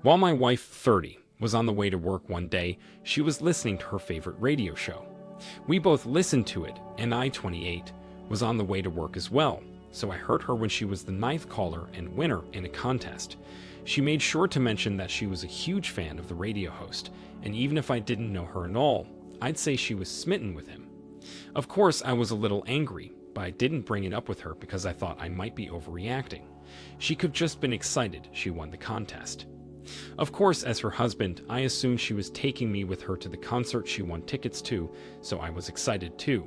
While my wife, 30, was on the way to work one day, she was listening to her favorite radio show. We both listened to it, and I, 28, was on the way to work as well, so I heard her when she was the 9th caller and winner in a contest. She made sure to mention that she was a huge fan of the radio host, and even if I didn't know her at all, I'd say she was smitten with him. Of course, I was a little angry, but I didn't bring it up with her because I thought I might be overreacting. She could have just been excited she won the contest. Of course, as her husband, I assumed she was taking me with her to the concert she won tickets to, so I was excited too.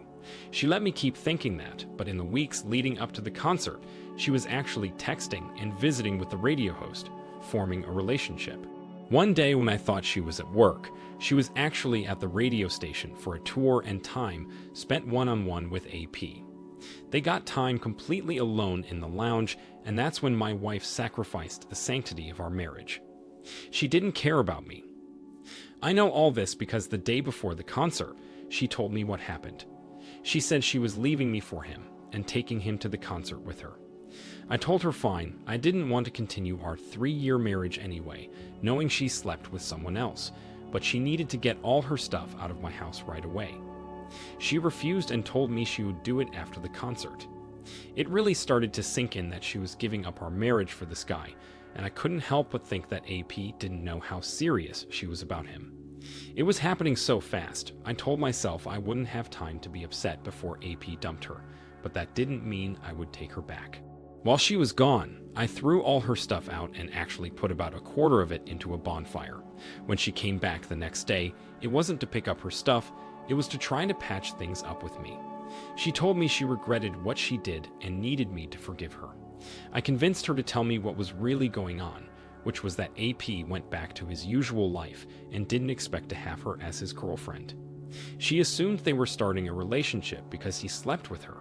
She let me keep thinking that, but in the weeks leading up to the concert, she was actually texting and visiting with the radio host, forming a relationship. One day when I thought she was at work, she was actually at the radio station for a tour and time spent one-on-one with AP. They got time completely alone in the lounge, and that's when my wife sacrificed the sanctity of our marriage. She didn't care about me. I know all this because the day before the concert, she told me what happened. She said she was leaving me for him and taking him to the concert with her. I told her fine, I didn't want to continue our 3-year marriage anyway, knowing she slept with someone else, but she needed to get all her stuff out of my house right away. She refused and told me she would do it after the concert. It really started to sink in that she was giving up our marriage for this guy, and I couldn't help but think that AP didn't know how serious she was about him. It was happening so fast, I told myself I wouldn't have time to be upset before AP dumped her, but that didn't mean I would take her back. While she was gone, I threw all her stuff out and actually put about a quarter of it into a bonfire. When she came back the next day, it wasn't to pick up her stuff, it was to try to patch things up with me. She told me she regretted what she did and needed me to forgive her. I convinced her to tell me what was really going on, which was that AP went back to his usual life and didn't expect to have her as his girlfriend. She assumed they were starting a relationship because he slept with her,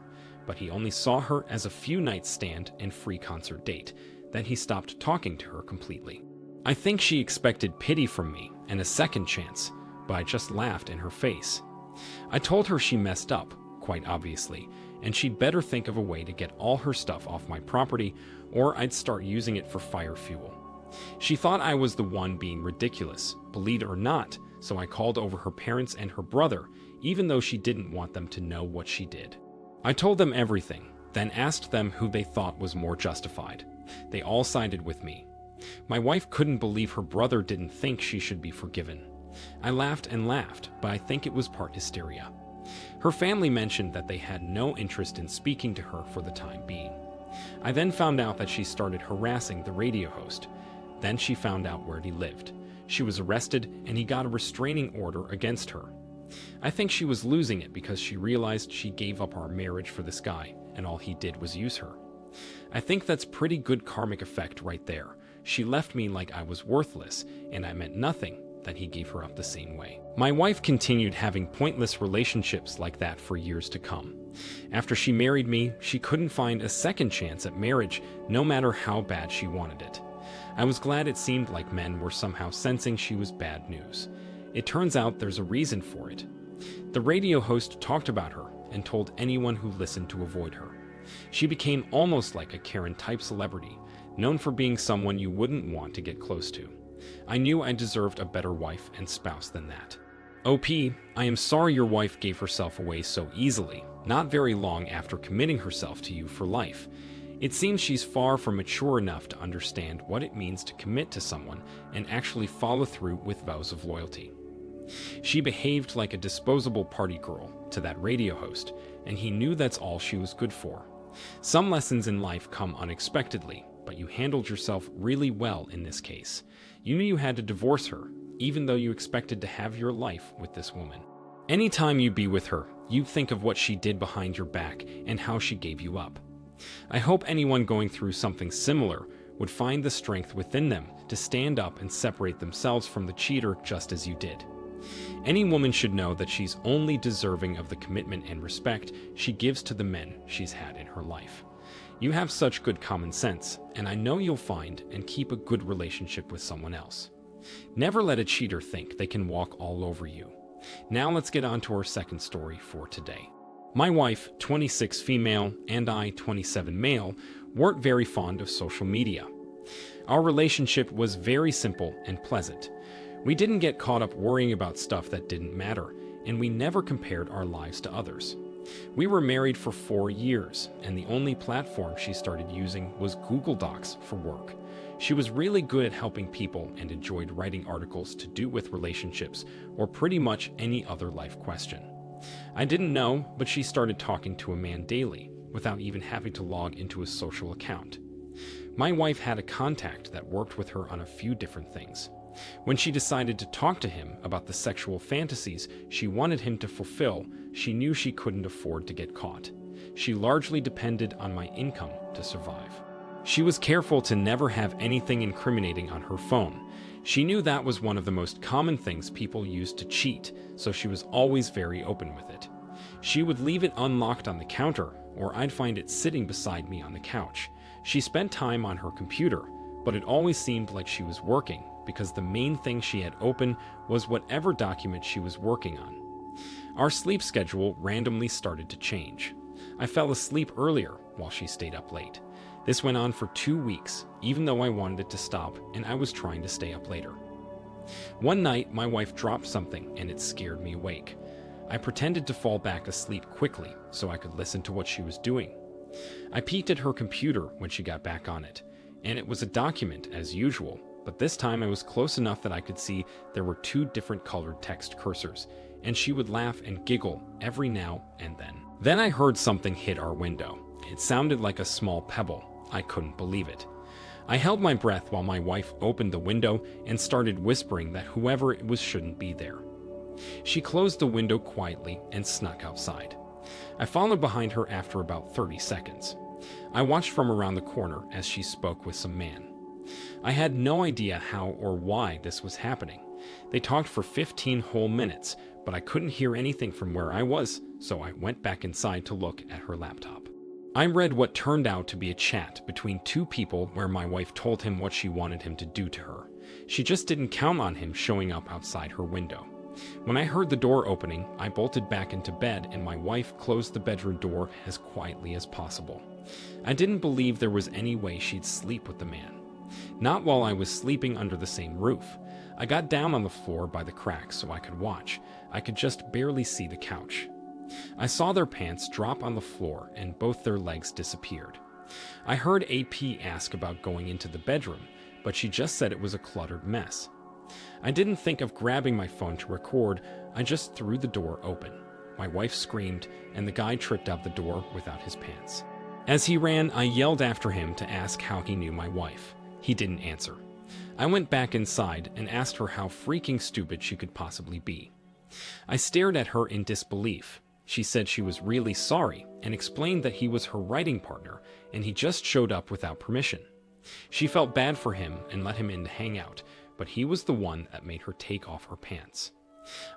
but he only saw her as a few night stand and free concert date. Then he stopped talking to her completely. I think she expected pity from me and a second chance, but I just laughed in her face. I told her she messed up, quite obviously, and she'd better think of a way to get all her stuff off my property or I'd start using it for fire fuel. She thought I was the one being ridiculous, believe it or not, so I called over her parents and her brother, even though she didn't want them to know what she did. I told them everything, then asked them who they thought was more justified. They all sided with me. My wife couldn't believe her brother didn't think she should be forgiven. I laughed and laughed, but I think it was part hysteria. Her family mentioned that they had no interest in speaking to her for the time being. I then found out that she started harassing the radio host. Then she found out where he lived. She was arrested, and he got a restraining order against her. I think she was losing it because she realized she gave up our marriage for this guy, and all he did was use her. I think that's pretty good karmic effect right there. She left me like I was worthless, and I meant nothing, that he gave her up the same way. My wife continued having pointless relationships like that for years to come. After she married me, she couldn't find a second chance at marriage, no matter how bad she wanted it. I was glad it seemed like men were somehow sensing she was bad news. It turns out there's a reason for it. The radio host talked about her and told anyone who listened to avoid her. She became almost like a Karen-type celebrity, known for being someone you wouldn't want to get close to. I knew I deserved a better wife and spouse than that. OP, I am sorry your wife gave herself away so easily, not very long after committing herself to you for life. It seems she's far from mature enough to understand what it means to commit to someone and actually follow through with vows of loyalty. She behaved like a disposable party girl to that radio host, and he knew that's all she was good for. Some lessons in life come unexpectedly, but you handled yourself really well in this case. You knew you had to divorce her, even though you expected to have your life with this woman. Anytime you be with her, you think of what she did behind your back and how she gave you up. I hope anyone going through something similar would find the strength within them to stand up and separate themselves from the cheater just as you did. Any woman should know that she's only deserving of the commitment and respect she gives to the men she's had in her life. You have such good common sense, and I know you'll find and keep a good relationship with someone else. Never let a cheater think they can walk all over you. Now let's get on to our second story for today. My wife, 26 female, and I, 27 male, weren't very fond of social media. Our relationship was very simple and pleasant. We didn't get caught up worrying about stuff that didn't matter, and we never compared our lives to others. We were married for 4 years, and the only platform she started using was Google Docs for work. She was really good at helping people and enjoyed writing articles to do with relationships or pretty much any other life question. I didn't know, but she started talking to a man daily without even having to log into his social account. My wife had a contact that worked with her on a few different things. When she decided to talk to him about the sexual fantasies she wanted him to fulfill, she knew she couldn't afford to get caught. She largely depended on my income to survive. She was careful to never have anything incriminating on her phone. She knew that was one of the most common things people used to cheat, so she was always very open with it. She would leave it unlocked on the counter, or I'd find it sitting beside me on the couch. She spent time on her computer, but it always seemed like she was working, because the main thing she had open was whatever document she was working on. Our sleep schedule randomly started to change. I fell asleep earlier while she stayed up late. This went on for 2 weeks, even though I wanted it to stop and I was trying to stay up later. One night, my wife dropped something and it scared me awake. I pretended to fall back asleep quickly so I could listen to what she was doing. I peeked at her computer when she got back on it, and it was a document as usual, but this time I was close enough that I could see there were 2 different colored text cursors, and she would laugh and giggle every now and then. Then I heard something hit our window. It sounded like a small pebble. I couldn't believe it. I held my breath while my wife opened the window and started whispering that whoever it was shouldn't be there. She closed the window quietly and snuck outside. I followed behind her after about 30 seconds. I watched from around the corner as she spoke with some man. I had no idea how or why this was happening. They talked for 15 whole minutes, but I couldn't hear anything from where I was, so I went back inside to look at her laptop. I read what turned out to be a chat between 2 people where my wife told him what she wanted him to do to her. She just didn't count on him showing up outside her window. When I heard the door opening, I bolted back into bed and my wife closed the bedroom door as quietly as possible. I didn't believe there was any way she'd sleep with the man. Not while I was sleeping under the same roof. I got down on the floor by the crack so I could watch. I could just barely see the couch. I saw their pants drop on the floor and both their legs disappeared. I heard AP ask about going into the bedroom, but she just said it was a cluttered mess. I didn't think of grabbing my phone to record. I just threw the door open. My wife screamed, and the guy tripped out the door without his pants. As he ran, I yelled after him to ask how he knew my wife. He didn't answer. I went back inside and asked her how freaking stupid she could possibly be. I stared at her in disbelief. She said she was really sorry and explained that he was her writing partner and he just showed up without permission. She felt bad for him and let him in to hang out, but he was the one that made her take off her pants.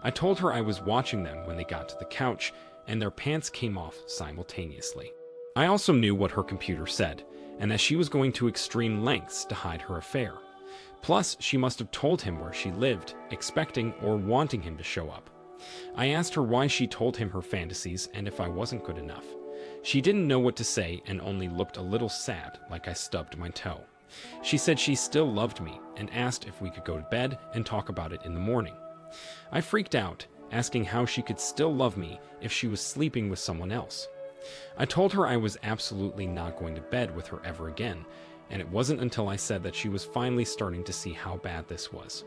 I told her I was watching them when they got to the couch and their pants came off simultaneously. I also knew what her computer said and that she was going to extreme lengths to hide her affair. Plus, she must have told him where she lived, expecting or wanting him to show up. I asked her why she told him her fantasies and if I wasn't good enough. She didn't know what to say and only looked a little sad, like I stubbed my toe. She said she still loved me and asked if we could go to bed and talk about it in the morning. I freaked out, asking how she could still love me if she was sleeping with someone else. I told her I was absolutely not going to bed with her ever again, and it wasn't until I said that she was finally starting to see how bad this was.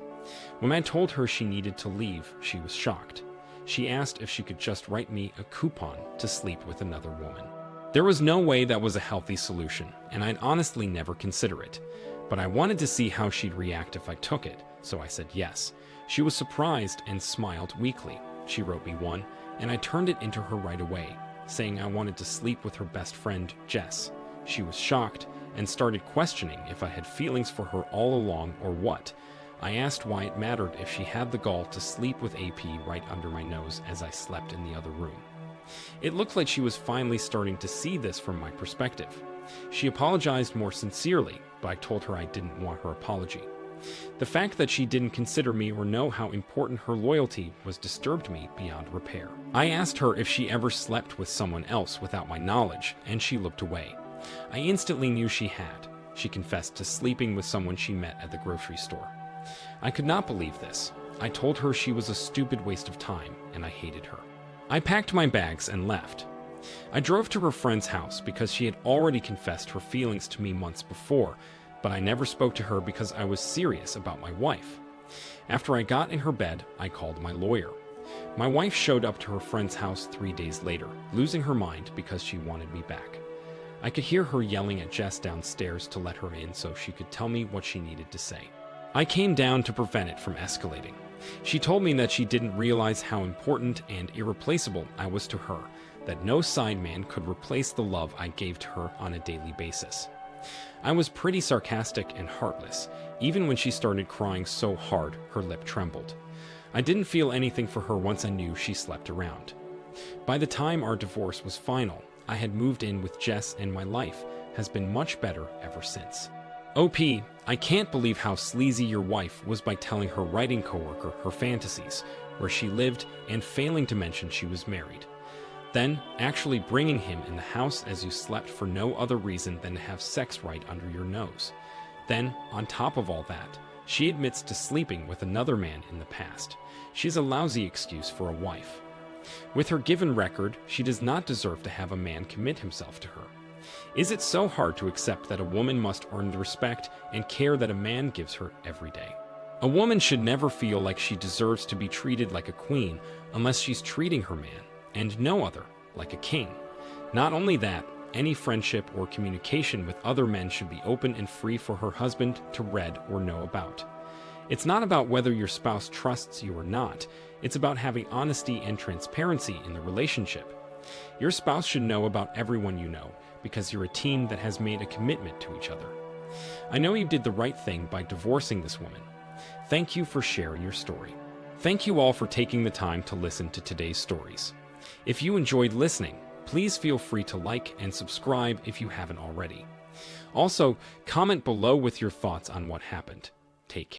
When I told her she needed to leave, she was shocked. She asked if she could just write me a coupon to sleep with another woman. There was no way that was a healthy solution, and I'd honestly never consider it. But I wanted to see how she'd react if I took it, so I said yes. She was surprised and smiled weakly. She wrote me one, and I turned it into her right away, saying I wanted to sleep with her best friend, Jess. She was shocked and started questioning if I had feelings for her all along or what. I asked why it mattered if she had the gall to sleep with AP right under my nose as I slept in the other room. It looked like she was finally starting to see this from my perspective. She apologized more sincerely, but I told her I didn't want her apology. The fact that she didn't consider me or know how important her loyalty was disturbed me beyond repair. I asked her if she ever slept with someone else without my knowledge, and she looked away. I instantly knew she had. she confessed to sleeping with someone she met at the grocery store. I could not believe this. I told her she was a stupid waste of time, and I hated her. I packed my bags and left. I drove to her friend's house because she had already confessed her feelings to me months before, but I never spoke to her because I was serious about my wife. After I got in her bed, I called my lawyer. My wife showed up to her friend's house 3 days later, losing her mind because she wanted me back. I could hear her yelling at Jess downstairs to let her in so she could tell me what she needed to say. I came down to prevent it from escalating. She told me that she didn't realize how important and irreplaceable I was to her, that no sideman could replace the love I gave to her on a daily basis. I was pretty sarcastic and heartless, even when she started crying so hard her lip trembled. I didn't feel anything for her once I knew she slept around. By the time our divorce was final, I had moved in with Jess and my life has been much better ever since. OP, I can't believe how sleazy your wife was by telling her writing coworker her fantasies, where she lived, and failing to mention she was married. Then, actually bringing him in the house as you slept for no other reason than to have sex right under your nose. Then, on top of all that, she admits to sleeping with another man in the past. She's a lousy excuse for a wife. With her given record, she does not deserve to have a man commit himself to her. Is it so hard to accept that a woman must earn the respect and care that a man gives her every day? A woman should never feel like she deserves to be treated like a queen unless she's treating her man, and no other, like a king. Not only that, any friendship or communication with other men should be open and free for her husband to read or know about. It's not about whether your spouse trusts you or not. It's about having honesty and transparency in the relationship. Your spouse should know about everyone you know, because you're a team that has made a commitment to each other. I know you did the right thing by divorcing this woman. Thank you for sharing your story. Thank you all for taking the time to listen to today's stories. If you enjoyed listening, please feel free to like and subscribe if you haven't already. Also, comment below with your thoughts on what happened. Take care.